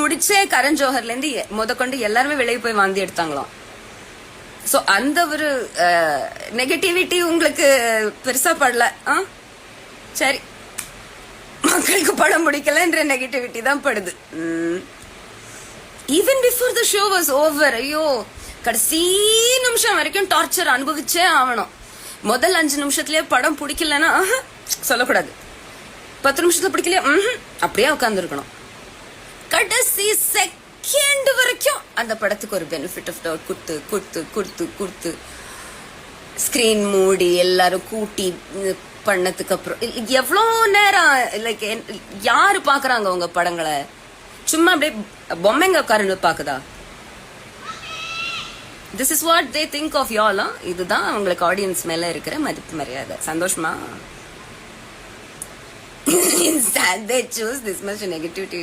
பிடிச்சே கரண் ஜோஹர்ல இருந்து முதற்கொண்டு எல்லாருமே வெளியே போய் வாந்தி எடுத்தாங்களாம். சோ அந்த ஒரு நெகட்டிவிட்டி உங்களுக்கு பெருசா படல. சரி, மக்களுக்கு படம் பிடிக்கலன்ற நெகட்டிவிட்டி தான் படுது. Even before the show was over, ஐயோ கடைசி நிமிஷம் வரைக்கும் டார்ச்சர் அனுபவிச்சே ஆகணும். முதல் 5 நிமிஷத்துலயே படம் பிடிக்கலன்னா சொல்லக்கூடாது, 10 நிமிஷத்துல பிடிக்கலையா அப்படியே உட்கார்ந்து இருக்கணும். கடைசி செகண்ட் வரைக்கும் அந்த படத்துக்கு ஒரு பெனிஃபிட் ஆஃப் டவுட் கொடுத்து கொடுத்து கொடுத்து கொடுத்து ஸ்கிரீன் மூடி எல்லாரும் கூட்டி பண்ணதுக்கு அப்புறம் எவ்வளோ நேரம் லைக் யாரு பாக்குறாங்க உங்க படங்களை? சும்மா அப்படியே பொம்மைங்க உட்காரன்னு பாக்குதா? This is what they think of you. இதுதான் அவங்களுக்கு ஆடியன்ஸ் மேல இருக்கிற மதிப்பு மரியாதை. சந்தோஷமா? They choose this much negativity.